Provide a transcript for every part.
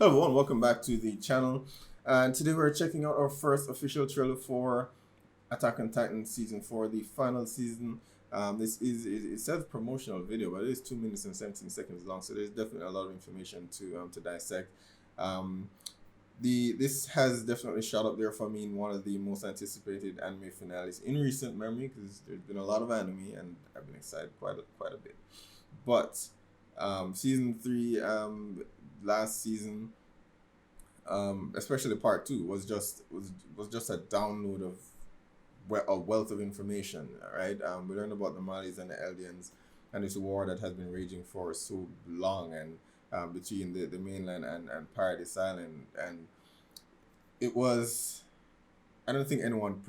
Hello everyone, welcome back to the channel. And today we're checking out our first official trailer for Attack on Titan Season 4, the final season. It says promotional video, but it is 2 minutes and 17 seconds long, so there's definitely a lot of information to dissect. This has definitely shot up there for me in one of the most anticipated anime finales in recent memory, because there's been a lot of anime and I've been excited quite a bit. But season 3, last season, especially part 2, was just a download of a wealth of information. Right, we learned about the Malis and the Eldians and this war that has been raging for so long, and between the mainland and Paradise Island. And it was, I don't think anyone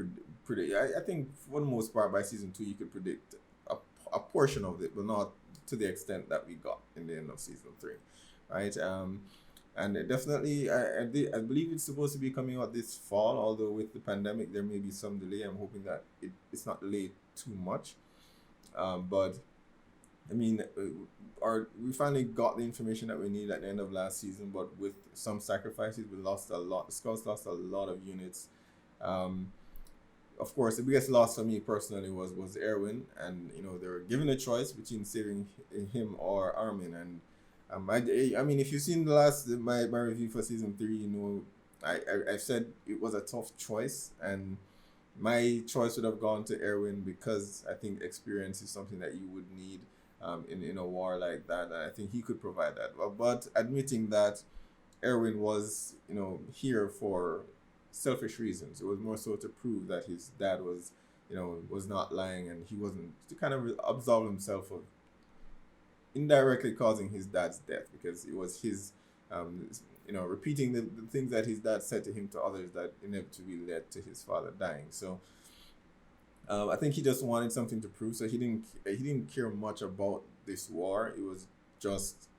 predict. I think for the most part by season 2 you could predict a portion of it, but not to the extent that we got in the end of season 3, right? And it definitely, I believe it's supposed to be coming out this fall, although with the pandemic there may be some delay. I'm hoping that it's not delayed too much. But I mean, we finally got the information that we need at the end of last season, but with some sacrifices, we lost a lot. The Scouts lost a lot of units. Of course, the biggest loss for me personally was Erwin, and you know, they were given a choice between saving him or Armin. And I mean, if you've seen the last my review for season 3, you know, I said it was a tough choice, and my choice would have gone to Erwin because I think experience is something that you would need in a war like that, and I think he could provide that. But admitting that Erwin was, you know, here for selfish reasons, it was more so to prove that his dad was, you know, was not lying, and he wasn't, to kind of absolve himself of indirectly causing his dad's death, because it was his, you know, repeating the things that his dad said to him to others that inevitably led to his father dying. So I think he just wanted something to prove, so he didn't care much about this war. He was just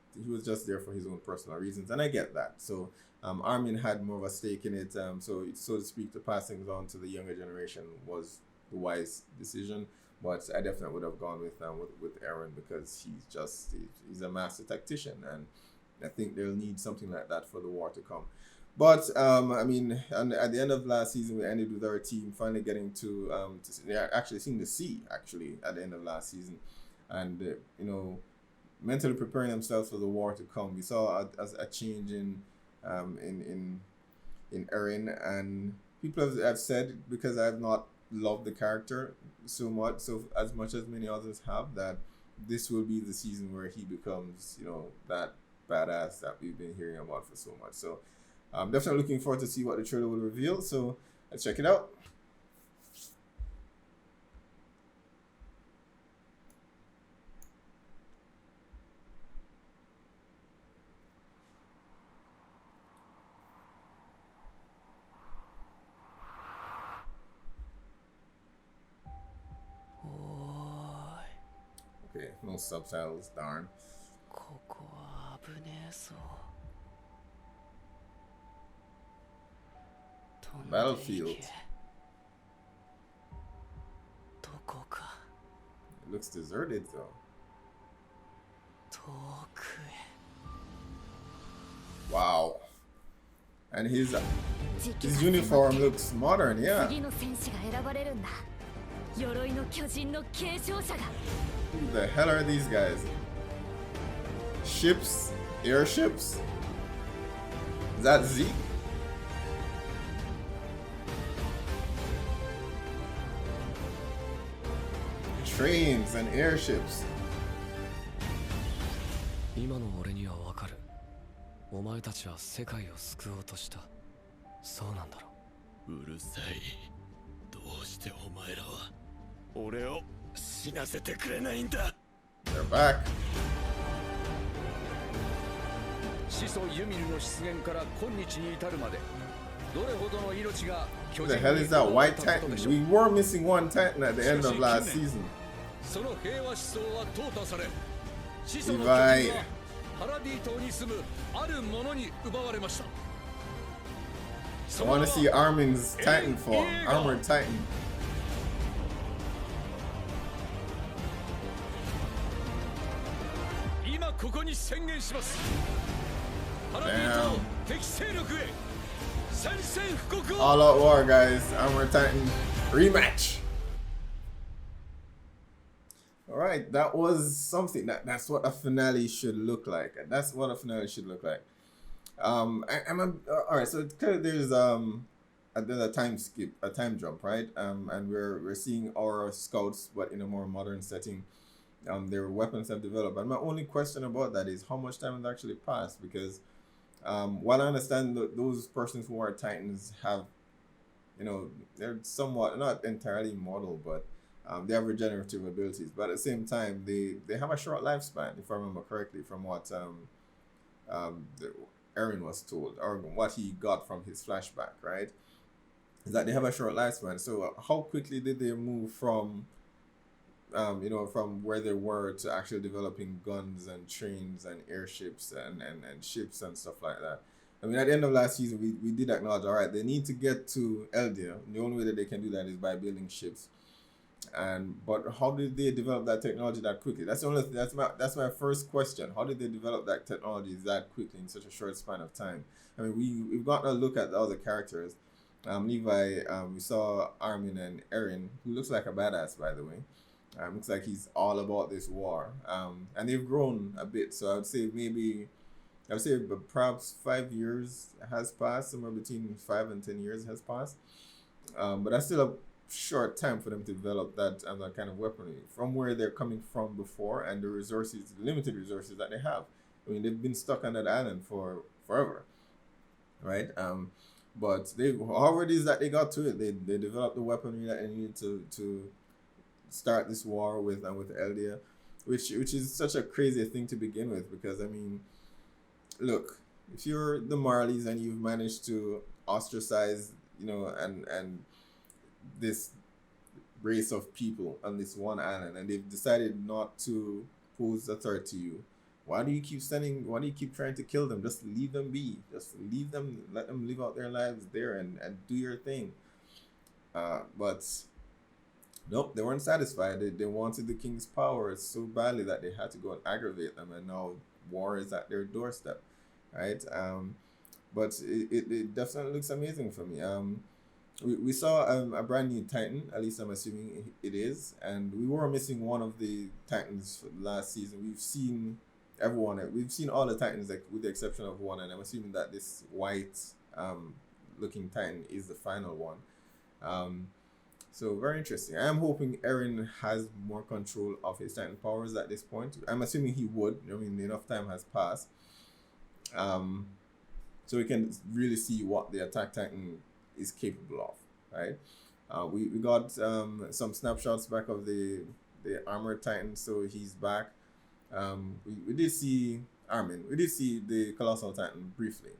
there for his own personal reasons, and I get that. So Armin had more of a stake in it, so to speak, to pass things on to the younger generation was the wise decision. But I definitely would have gone with Eren, because he's a master tactician, and I think they'll need something like that for the war to come. But I mean, at the end of last season, we ended with our team finally getting to actually seeing the sea actually at the end of last season, and you know, mentally preparing themselves for the war to come. We saw a change in Eren, and people have said, because I have not loved the character so as much as many others have, that this will be the season where he becomes, you know, that badass that we've been hearing about for so much. So I'm definitely looking forward to see what the trailer will reveal. So let's check it out. Okay, no subtitles, darn. Battlefield. It looks deserted though. Wow. And his uniform looks modern, yeah. Who the hell are these guys? Ships? Airships? Is that Zeke? Trains and airships. 今の俺にはわかる。お前たちは世界を救おうとした。そうなんだろう。うるさい。どうしてお前らは俺を死なせてくれないんだ。They're back. 始祖ユミルの出現から今日に至るまで。どれほどの命が Who the hell is that white Titan? We were missing one Titan at the end of last season. その平和思想は淘汰され、始祖の巨人はパラディ島に住むあるものに奪われました。I want to see Armin's Titan form, Armored Titan. 今ここに宣言します。Damn. All Out War, guys. Armored Titan rematch. Alright, that was something. That's what a finale should look like. That's what a finale should look like. Alright, so there's a time skip, a time jump, right? And we're seeing our scouts, but in a more modern setting. Their weapons have developed. And my only question about that is how much time has actually passed, because while I understand those persons who are Titans have, they're somewhat, not entirely immortal, but they have regenerative abilities. But at the same time, they have a short lifespan, if I remember correctly, from what Eren was told, or what he got from his flashback, right? Is that they have a short lifespan. So how quickly did they move from from where they were to actually developing guns and trains and airships and ships and stuff like that? I mean, at the end of last season, we did acknowledge, all right, they need to get to Eldia. The only way that they can do that is by building ships. But how did they develop that technology that quickly? That's my first question. How did they develop that technology that quickly in such a short span of time? I mean, we've gotten a look at the other characters. Levi, we saw Armin and Eren, who looks like a badass, by the way. Looks like he's all about this war. And they've grown a bit, so I would say perhaps 5 years has passed, somewhere between 5 and 10 years has passed. But that's still a short time for them to develop that kind of weaponry from where they're coming from before, and the limited resources that they have. I mean, they've been stuck on that island for forever, right? But however it is that they got to it, they developed the weaponry that they needed to start this war with Eldia, which is such a crazy thing to begin with, because I mean, look, if you're the Marleys and you've managed to ostracize, and this race of people on this one island, and they've decided not to pose a threat to you, why do you keep trying to kill them? Just leave them be. Just leave them, let them live out their lives there and do your thing. But nope, they weren't satisfied. They wanted the king's power so badly that they had to go and aggravate them, and now war is at their doorstep, right? But it definitely looks amazing for me. We saw a brand new Titan, at least I'm assuming it is, and we were missing one of the Titans for last season. We've seen all the Titans, like, with the exception of one, and I'm assuming that this white looking Titan is the final one. So very interesting. I am hoping Eren has more control of his Titan powers at this point. I'm assuming he would. I mean, enough time has passed. So we can really see what the Attack Titan is capable of, right? We got some snapshots back of the Armored Titan, so he's back. We did see Armin. We did see the Colossal Titan briefly,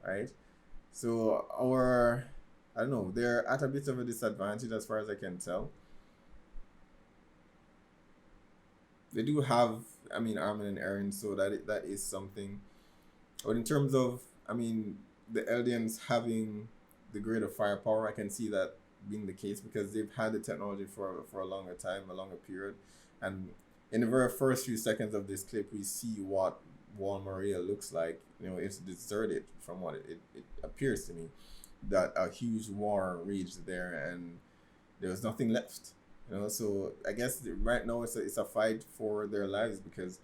right? So I don't know, they're at a bit of a disadvantage as far as I can tell. They do have, Armin and Eren, so that is something. But in terms of, the Eldians having the greater firepower, I can see that being the case because they've had the technology for a longer time, a longer period. And in the very first few seconds of this clip, we see what Wall Maria looks like. It's deserted from what it appears to me. That a huge war raged there and there was nothing left. So I guess right now it's a fight for their lives, because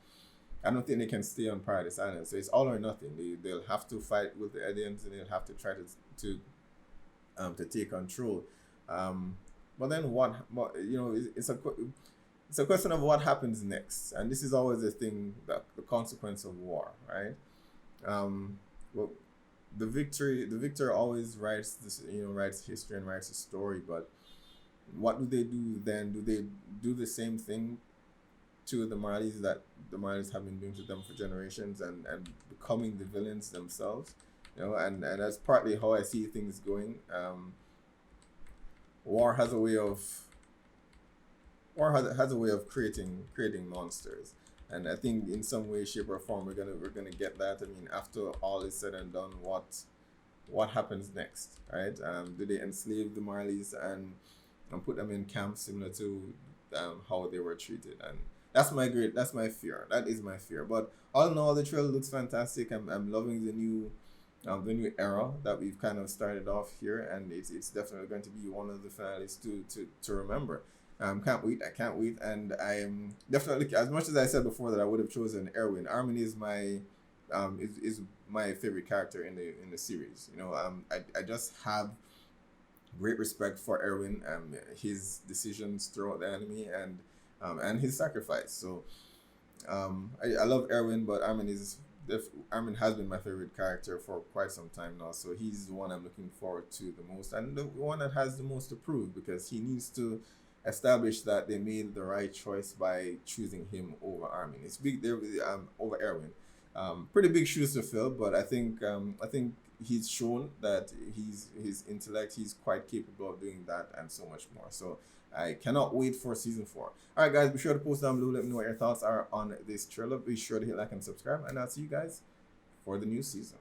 I don't think they can stay on Paradise Island. So it's all or nothing. They'll have to fight with the Eldians, and they'll have to try to take control. But then what it's a question of what happens next, and this is always the thing, that the consequence of war, right? Well, the victor always writes this, writes history and writes a story. But what do they do then? Do they do the same thing to the Marleys that the Marleys have been doing to them for generations, and becoming the villains themselves? And that's partly how I see things going. War has a way of creating monsters, and I think in some way, shape, or form we're gonna get that. After all is said and done, what happens next, right? Do they enslave the Marleys and put them in camps similar to how they were treated? And That's my fear. That is my fear. But all in all, the trailer looks fantastic. I'm loving the new era that we've kind of started off here, and it's definitely going to be one of the finales to remember. Can't wait. I can't wait, and I'm definitely, as much as I said before that I would have chosen Erwin. Armin is my favorite character in the series. You know, I just have great respect for Erwin, his decisions throughout the anime, and his sacrifice. So I love Erwin, but Armin has been my favorite character for quite some time now. So he's the one I'm looking forward to the most, and the one that has the most to prove, because he needs to establish that they made the right choice by choosing him over Armin. It's big there, over Erwin. Pretty big shoes to fill, but I think he's shown that his intellect, he's quite capable of doing that and so much more. So I cannot wait for season 4. All right, guys, be sure to post down below. Let me know what your thoughts are on this trailer. Be sure to hit like and subscribe, and I'll see you guys for the new season.